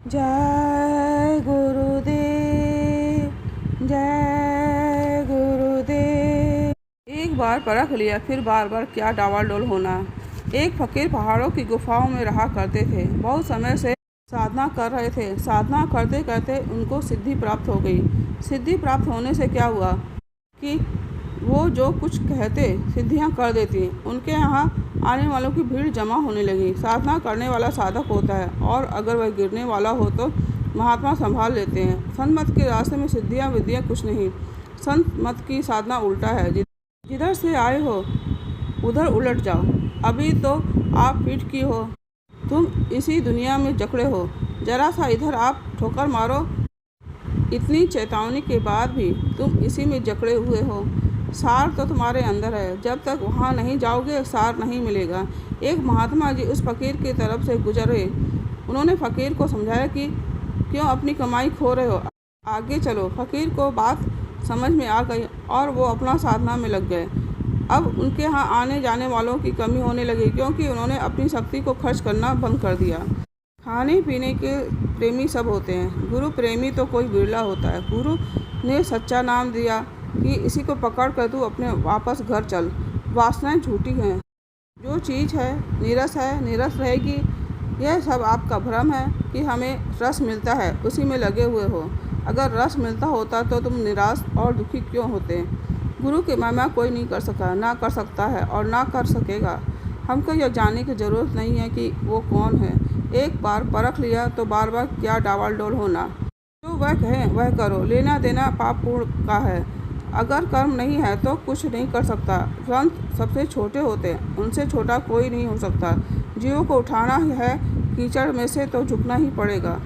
जय गुरुदेव, जय गुरुदेव। एक बार परख लिया, फिर बार बार क्या डावाडोल होना। एक फकीर पहाड़ों की गुफाओं में रहा करते थे। बहुत समय से साधना कर रहे थे। साधना करते करते उनको सिद्धि प्राप्त हो गई। सिद्धि प्राप्त होने से क्या हुआ कि वो जो कुछ कहते सिद्धियां कर देती। उनके यहाँ आने वालों की भीड़ जमा होने लगी। साधना करने वाला साधक होता है, और अगर वह गिरने वाला हो तो महात्मा संभाल लेते हैं। संत मत के रास्ते में सिद्धियां विद्यां कुछ नहीं। संत मत की साधना उल्टा है। जिधर से आए हो उधर उलट जाओ। अभी तो आप पीठ की हो, तुम इसी दुनिया में जकड़े हो। जरा सा इधर आप ठोकर मारो, इतनी चेतावनी के बाद भी तुम इसी में जकड़े हुए हो। सार तो तुम्हारे अंदर है। जब तक वहाँ नहीं जाओगे सार नहीं मिलेगा। एक महात्मा जी उस फकीर की तरफ से गुजरे। उन्होंने फकीर को समझाया कि क्यों अपनी कमाई खो रहे हो, आगे चलो। फकीर को बात समझ में आ गई और वो अपना साधना में लग गए। अब उनके यहाँ आने जाने वालों की कमी होने लगी, क्योंकि उन्होंने अपनी शक्ति को खर्च करना बंद कर दिया। खाने पीने के प्रेमी सब होते हैं, गुरु प्रेमी तो कोई बिरला होता है। गुरु ने सच्चा नाम दिया कि इसी को पकड़ कर तू अपने वापस घर चल। वासनाएं झूठी हैं। जो चीज़ है नीरस है, नीरस रहेगी। यह सब आपका भ्रम है कि हमें रस मिलता है, उसी में लगे हुए हो। अगर रस मिलता होता तो तुम निराश और दुखी क्यों होते। गुरु की महिमा कोई नहीं कर सका, ना कर सकता है और ना कर सकेगा। हमको यह जानने की ज़रूरत नहीं है कि वो कौन है। एक बार परख लिया तो बार बार क्या डावाडोल होना। जो वह कहें वह करो। लेना देना पाप पूर्ण का है। अगर कर्म नहीं है तो कुछ नहीं कर सकता। संत सबसे छोटे होते हैं, उनसे छोटा कोई नहीं हो सकता। जीवों को उठाना है कीचड़ में से तो झुकना ही पड़ेगा।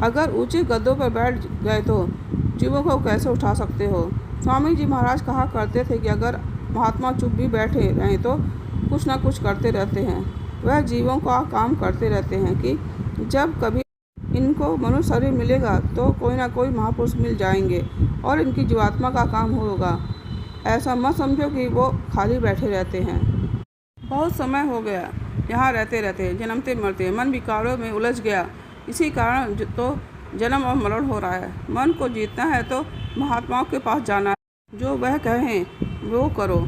अगर ऊंचे गद्दों पर बैठ गए तो जीवों को कैसे उठा सकते हो। स्वामी जी महाराज कहा करते थे कि अगर महात्मा चुप भी बैठे रहें तो कुछ ना कुछ करते रहते हैं। वह जीवों का काम करते रहते हैं कि जब कभी इनको मनुष्य शरीर मिलेगा तो कोई ना कोई महापुरुष मिल जाएंगे और इनकी जीवात्मा का काम होगा। ऐसा मत समझो कि वो खाली बैठे रहते हैं। बहुत समय हो गया यहाँ रहते रहते, जन्मते मरते मन विकारों में उलझ गया। इसी कारण तो जन्म और मरण हो रहा है। मन को जीतना है तो महात्माओं के पास जाना है। जो वह कहें वो करो।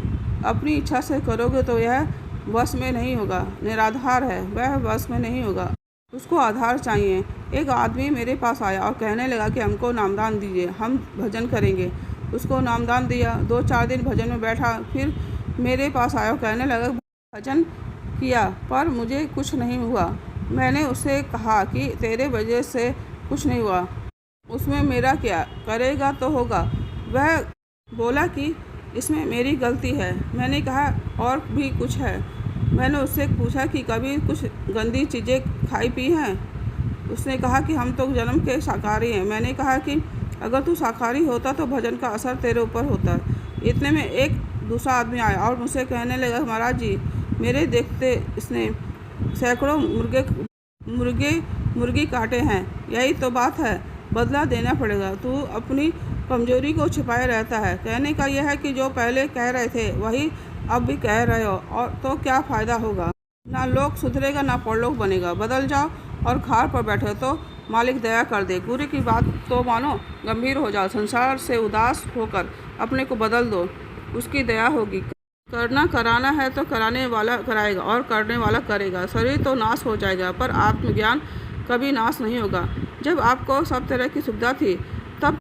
अपनी इच्छा से करोगे तो यह वश में नहीं होगा। निराधार है, वह वश में नहीं होगा। उसको आधार चाहिए। एक आदमी मेरे पास आया और कहने लगा कि हमको नामदान दीजिए, हम भजन करेंगे। उसको नामदान दिया। 2-4 दिन भजन में बैठा, फिर मेरे पास आया और कहने लगा भजन किया पर मुझे कुछ नहीं हुआ। मैंने उससे कहा कि तेरे वजह से कुछ नहीं हुआ, उसमें मेरा क्या, करेगा तो होगा। वह बोला कि इसमें मेरी गलती है। मैंने कहा और भी कुछ है। मैंने उससे पूछा कि कभी कुछ गंदी चीज़ें खाई पी हैं। उसने कहा कि हम तो जन्म के शाकाहारी हैं। मैंने कहा कि अगर तू शाकाहारी होता तो भजन का असर तेरे ऊपर होता। इतने में एक दूसरा आदमी आया और मुझसे कहने लगा महाराज जी, मेरे देखते इसने सैकड़ों मुर्गी काटे हैं। यही तो बात है, बदला देना पड़ेगा। तू अपनी कमजोरी को छिपाए रहता है। कहने का यह है कि जो पहले कह रहे थे वही अब भी कह रहे हो, और तो क्या फ़ायदा होगा। ना लोक सुधरेगा ना परलोक बनेगा। बदल जाओ और खार पर बैठे तो मालिक दया कर दे। गुरु की बात तो मानो, गंभीर हो जाओ। संसार से उदास होकर अपने को बदल दो, उसकी दया होगी। करना कराना है तो कराने वाला कराएगा और करने वाला करेगा। शरीर तो नाश हो जाएगा पर आत्मज्ञान कभी नाश नहीं होगा। जब आपको सब तरह की सुविधा थी तब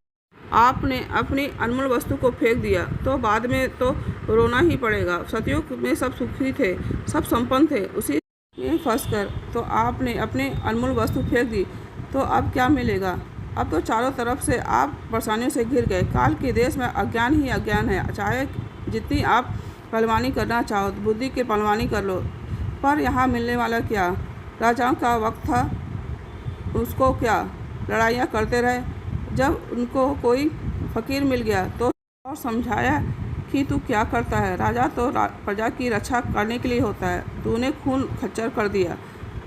आपने अपनी अनमोल वस्तु को फेंक दिया तो बाद में तो रोना ही पड़ेगा। सतयुग में सब सुखी थे, सब संपन्न थे, उसी में फंस कर तो आपने अपनी अनमोल वस्तु फेंक दी तो अब क्या मिलेगा। अब तो चारों तरफ से आप परेशानियों से घिर गए। काल के देश में अज्ञान ही अज्ञान है। चाहे जितनी आप पहलवानी करना चाहो, बुद्धि की पहलवानी कर लो, पर यहाँ मिलने वाला क्या। राजाओं का वक्त था, उसको क्या लड़ाइयाँ करते रहे। जब उनको कोई फ़कीर मिल गया तो और समझाया कि तू क्या करता है। राजा तो प्रजा की रक्षा करने के लिए होता है, तूने खून खच्चर कर दिया।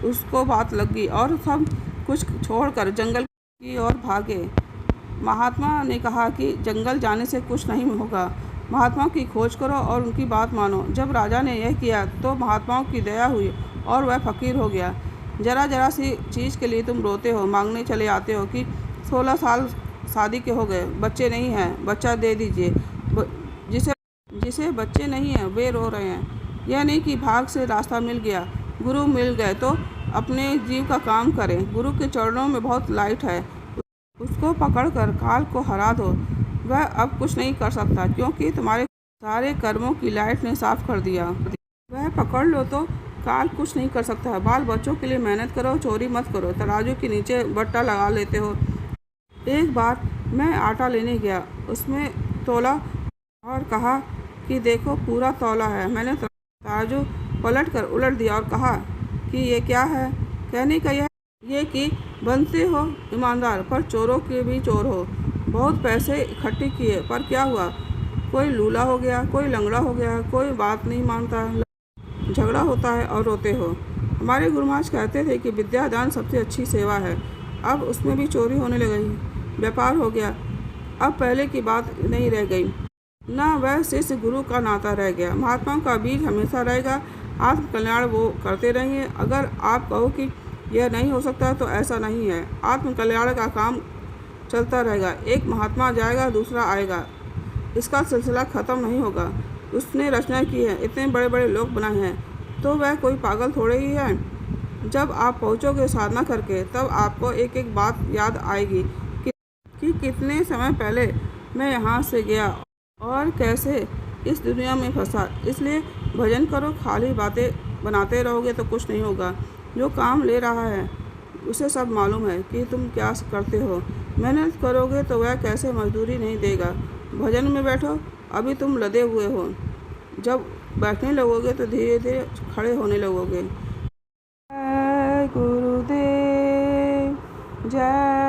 उसको बात लग गई और सब कुछ छोड़कर जंगल की ओर भागे। महात्मा ने कहा कि जंगल जाने से कुछ नहीं होगा, महात्माओं की खोज करो और उनकी बात मानो। जब राजा ने यह किया तो महात्माओं की दया हुई और वह फ़कीर हो गया। जरा जरा सी चीज़ के लिए तुम रोते हो, मांगने चले आते हो कि 16 साल शादी के हो गए, बच्चे नहीं हैं, बच्चा दे दीजिए। जिसे जिसे बच्चे नहीं हैं वे रो रहे हैं। यह नहीं कि भाग से रास्ता मिल गया, गुरु मिल गए तो अपने जीव का काम करें। गुरु के चरणों में बहुत लाइट है, उसको पकड़कर काल को हरा दो। वह अब कुछ नहीं कर सकता क्योंकि तुम्हारे सारे कर्मों की लाइट ने साफ कर दिया। वह पकड़ लो तो काल कुछ नहीं कर सकता। बाल बच्चों के लिए मेहनत करो, चोरी मत करो, तराजू के नीचे बट्टा लगा लेते हो। एक बार मैं आटा लेने गया, उसमें तोला और कहा कि देखो पूरा तौला है। मैंने तराजू पलट कर उलट दिया और कहा कि ये क्या है। कहने का ये कि बनते हो ईमानदार पर चोरों के भी चोर हो। बहुत पैसे इकट्ठे किए पर क्या हुआ, कोई लूला हो गया, कोई लंगड़ा हो गया, कोई बात नहीं मानता, झगड़ा होता है और रोते हो। हमारे गुरु महाराज कहते थे कि विद्या दान सबसे अच्छी सेवा है। अब उसमें भी चोरी होने लगी, व्यापार हो गया। अब पहले की बात नहीं रह गई, ना वह शिष्य गुरु का नाता रह गया। महात्माओं का बीज हमेशा रहेगा, आत्म कल्याण वो करते रहेंगे। अगर आप कहो कि यह नहीं हो सकता तो ऐसा नहीं है, आत्म कल्याण का काम चलता रहेगा। एक महात्मा जाएगा, दूसरा आएगा, इसका सिलसिला ख़त्म नहीं होगा। उसने रचना की है, इतने बड़े बड़े लोग बनाए हैं, तो वह कोई पागल थोड़े ही है। जब आप पहुँचोगे साधना करके तब आपको एक एक बात याद आएगी कि कितने समय पहले मैं यहाँ से गया और कैसे इस दुनिया में फंसा। इसलिए भजन करो, खाली बातें बनाते रहोगे तो कुछ नहीं होगा। जो काम ले रहा है उसे सब मालूम है कि तुम क्या करते हो। मेहनत करोगे तो वह कैसे मजदूरी नहीं देगा। भजन में बैठो, अभी तुम लदे हुए हो, जब बैठने लगोगे तो धीरे धीरे खड़े होने लगोगे। जय गुरुदेव, जय